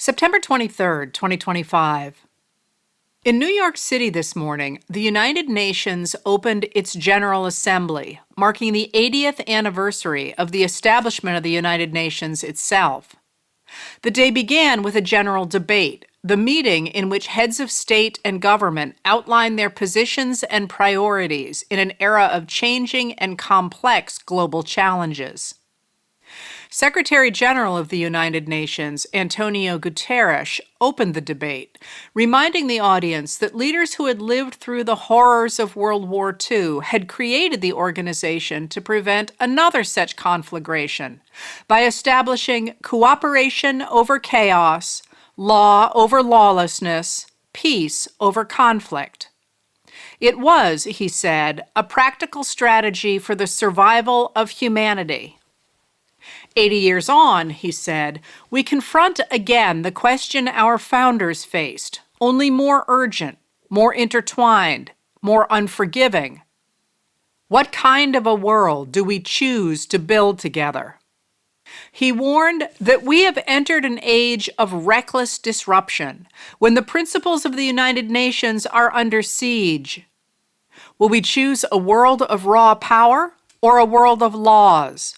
September 23rd, 2025. In New York City this morning, the United Nations opened its General Assembly, marking the 80th anniversary of the establishment of the United Nations itself. The day began with a general debate, the meeting in which heads of state and government outlined their positions and priorities in an era of changing and complex global challenges. Secretary General of the United Nations, António Guterres, opened the debate, reminding the audience that leaders who had lived through the horrors of World War II had created the organization to prevent another such conflagration by establishing cooperation over chaos, law over lawlessness, peace over conflict. It was, he said, a practical strategy for the survival of humanity. 80 years on, he said, we confront again the question our founders faced, only more urgent, more intertwined, more unforgiving. What kind of a world do we choose to build together? He warned that we have entered an age of reckless disruption when the principles of the United Nations are under siege. Will we choose a world of raw power or a world of laws?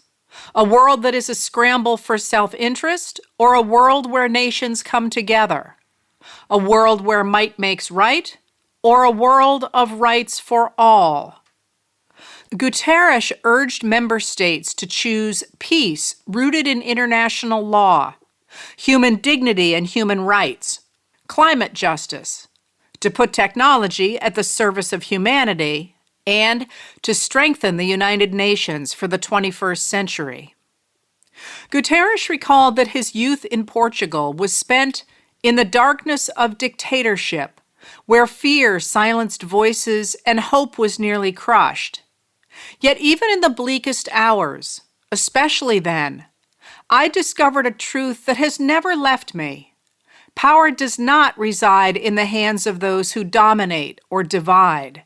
A world that is a scramble for self-interest, or a world where nations come together? A world where might makes right, or a world of rights for all? Guterres urged member states to choose peace rooted in international law, human dignity and human rights, climate justice, to put technology at the service of humanity, and to strengthen the United Nations for the 21st century. Guterres recalled that his youth in Portugal was spent in the darkness of dictatorship, where fear silenced voices and hope was nearly crushed. Yet even in the bleakest hours, especially then, I discovered a truth that has never left me. Power does not reside in the hands of those who dominate or divide.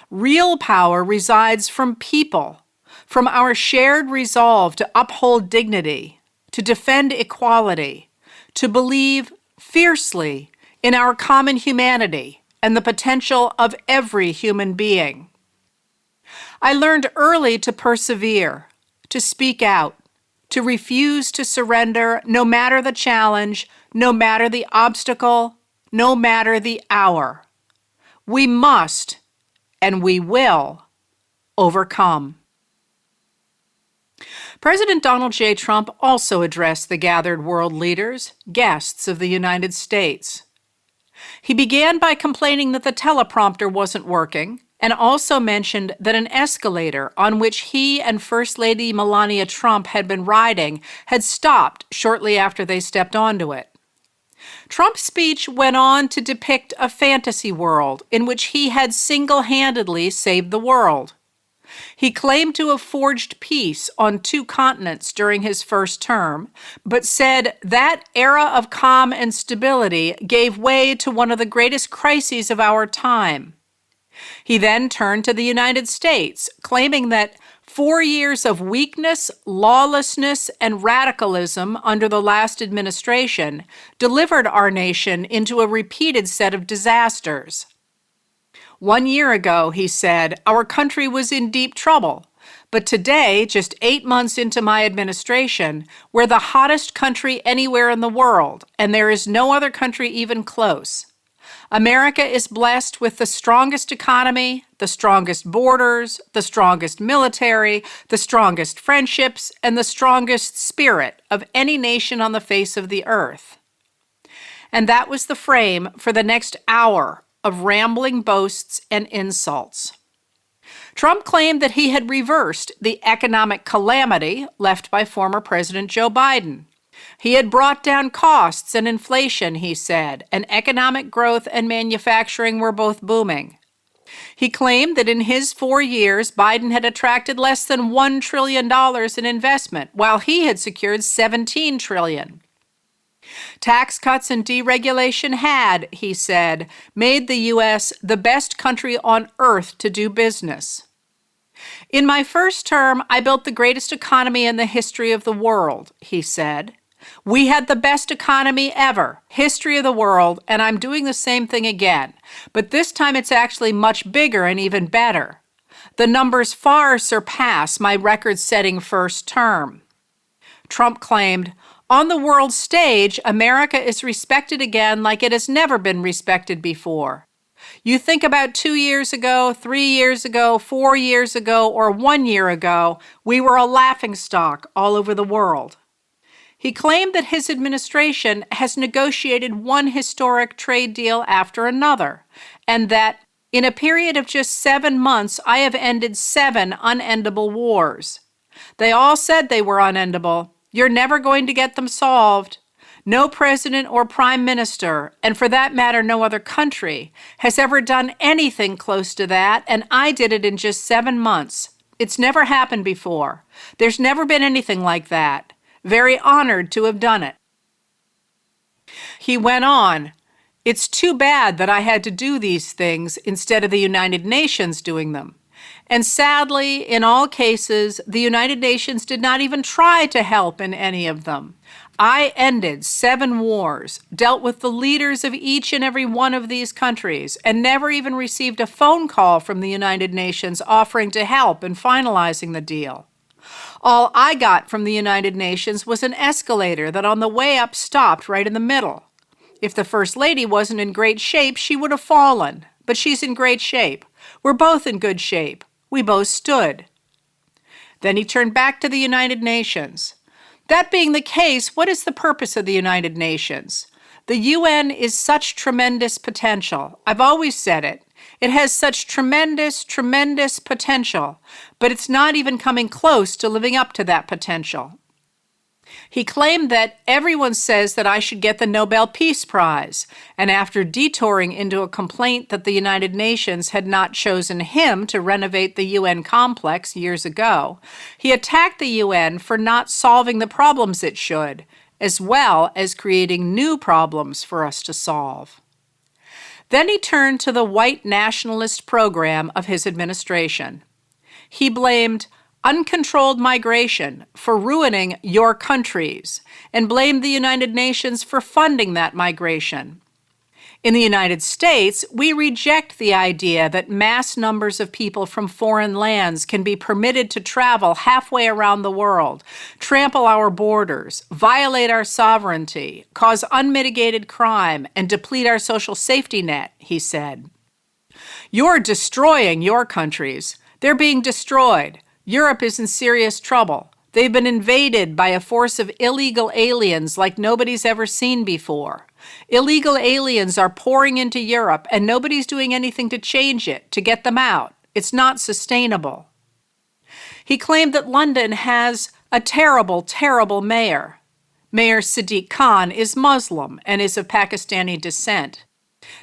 Real power resides from people, from our shared resolve to uphold dignity, to defend equality, to believe fiercely in our common humanity and the potential of every human being. I learned early to persevere, to speak out, to refuse to surrender no matter the challenge, no matter the obstacle, no matter the hour. We must and we will overcome. President Donald J. Trump also addressed the gathered world leaders, guests of the United States. He began by complaining that the teleprompter wasn't working, and also mentioned that an escalator on which he and First Lady Melania Trump had been riding had stopped shortly after they stepped onto it. Trump's speech went on to depict a fantasy world in which he had single-handedly saved the world. He claimed to have forged peace on 2 continents during his first term, but said that era of calm and stability gave way to one of the greatest crises of our time. He then turned to the United States, claiming that 4 years of weakness, lawlessness, and radicalism under the last administration delivered our nation into a repeated set of disasters. 1 year ago, he said, our country was in deep trouble. But today, just 8 months into my administration, we're the hottest country anywhere in the world, and there is no other country even close. America is blessed with the strongest economy, the strongest borders, the strongest military, the strongest friendships, and the strongest spirit of any nation on the face of the earth. And that was the frame for the next hour of rambling boasts and insults. Trump claimed that he had reversed the economic calamity left by former President Joe Biden. He had brought down costs and inflation, he said, and economic growth and manufacturing were both booming. He claimed that in his 4 years, Biden had attracted less than $1 trillion in investment, while he had secured $17 trillion. Tax cuts and deregulation had, he said, made the U.S. the best country on earth to do business. In my first term, I built the greatest economy in the history of the world, he said. We had the best economy ever, history of the world, and I'm doing the same thing again. But this time it's actually much bigger and even better. The numbers far surpass my record-setting first term. Trump claimed, on the world stage, America is respected again like it has never been respected before. You think about 2 years ago, 3 years ago, 4 years ago, or 1 year ago, we were a laughingstock all over the world. He claimed that his administration has negotiated one historic trade deal after another, and that in a period of just 7 months, I have ended 7 unendable wars. They all said they were unendable. You're never going to get them solved. No president or prime minister, and for that matter, no other country, has ever done anything close to that, and I did it in just 7 months. It's never happened before. There's never been anything like that. Very honored to have done it. He went on, it's too bad that I had to do these things instead of the United Nations doing them. And sadly, in all cases, the United Nations did not even try to help in any of them. I ended 7 wars, dealt with the leaders of each and every one of these countries, and never even received a phone call from the United Nations offering to help in finalizing the deal. All I got from the United Nations was an escalator that on the way up stopped right in the middle. If the First Lady wasn't in great shape, she would have fallen. But she's in great shape. We're both in good shape. We both stood. Then he turned back to the United Nations. That being the case, what is the purpose of the United Nations? The UN is such tremendous potential. I've always said it. It has such tremendous, tremendous potential, but it's not even coming close to living up to that potential. He claimed that everyone says that I should get the Nobel Peace Prize, and after detouring into a complaint that the United Nations had not chosen him to renovate the UN complex years ago, he attacked the UN for not solving the problems it should, as well as creating new problems for us to solve. Then he turned to the white nationalist program of his administration. He blamed uncontrolled migration for ruining your countries and blamed the United Nations for funding that migration. In the United States, we reject the idea that mass numbers of people from foreign lands can be permitted to travel halfway around the world, trample our borders, violate our sovereignty, cause unmitigated crime, and deplete our social safety net, he said. You're destroying your countries. They're being destroyed. Europe is in serious trouble. They've been invaded by a force of illegal aliens like nobody's ever seen before. Illegal aliens are pouring into Europe, and nobody's doing anything to change it, to get them out. It's not sustainable. He claimed that London has a terrible, terrible mayor. Mayor Sadiq Khan is Muslim and is of Pakistani descent.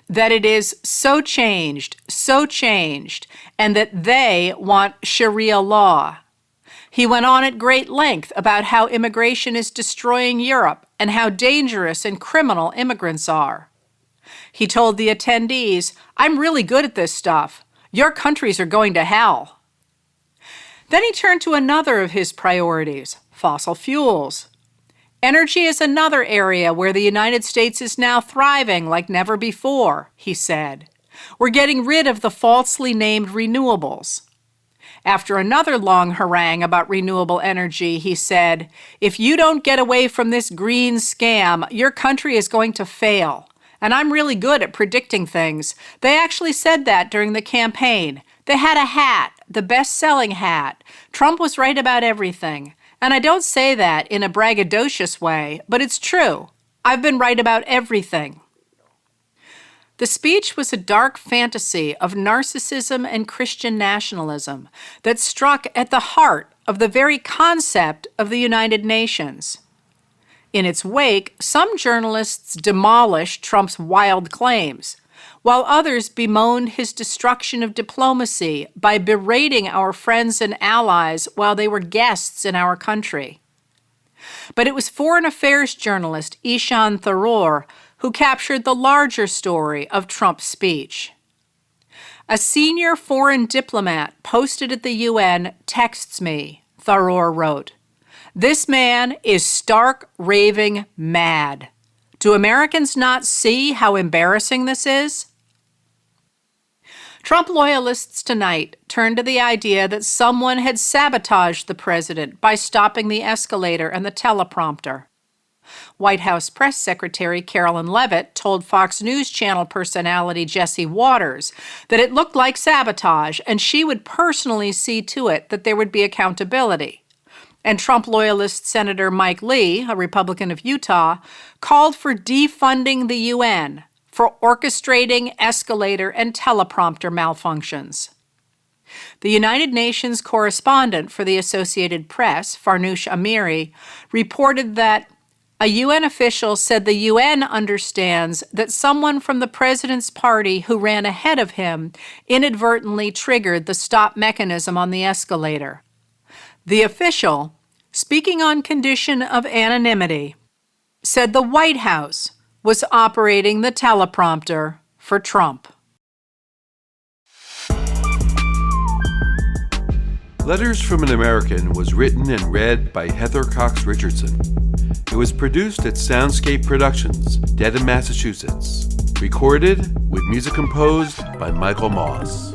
That it is so changed, and that they want Sharia law. He went on at great length about how immigration is destroying Europe and how dangerous and criminal immigrants are. He told the attendees, I'm really good at this stuff. Your countries are going to hell. Then he turned to another of his priorities, fossil fuels. Energy is another area where the United States is now thriving like never before, he said. We're getting rid of the falsely named renewables. After another long harangue about renewable energy, he said, if you don't get away from this green scam, your country is going to fail. And I'm really good at predicting things. They actually said that during the campaign. They had a hat, the best-selling hat. Trump was right about everything. And I don't say that in a braggadocious way, but it's true. I've been right about everything. The speech was a dark fantasy of narcissism and Christian nationalism that struck at the heart of the very concept of the United Nations. In its wake, some journalists demolished Trump's wild claims, while others bemoaned his destruction of diplomacy by berating our friends and allies while they were guests in our country. But it was foreign affairs journalist Ishan Tharoor who captured the larger story of Trump's speech. A senior foreign diplomat posted at the UN texts me, Tharoor wrote. This man is stark, raving mad. Do Americans not see how embarrassing this is? Trump loyalists tonight turned to the idea that someone had sabotaged the president by stopping the escalator and the teleprompter. White House Press Secretary Carolyn Leavitt told Fox News Channel personality Jesse Waters that it looked like sabotage and she would personally see to it that there would be accountability. And Trump loyalist Senator Mike Lee, a Republican of Utah, called for defunding the UN for orchestrating escalator and teleprompter malfunctions. The United Nations correspondent for the Associated Press, Farnoosh Amiri, reported that a UN official said the UN understands that someone from the president's party who ran ahead of him inadvertently triggered the stop mechanism on the escalator. The official, speaking on condition of anonymity, said the White House was operating the teleprompter for Trump. Letters from an American was written and read by Heather Cox Richardson. It was produced at Soundscape Productions, Dedham, Massachusetts. Recorded with music composed by Michael Moss.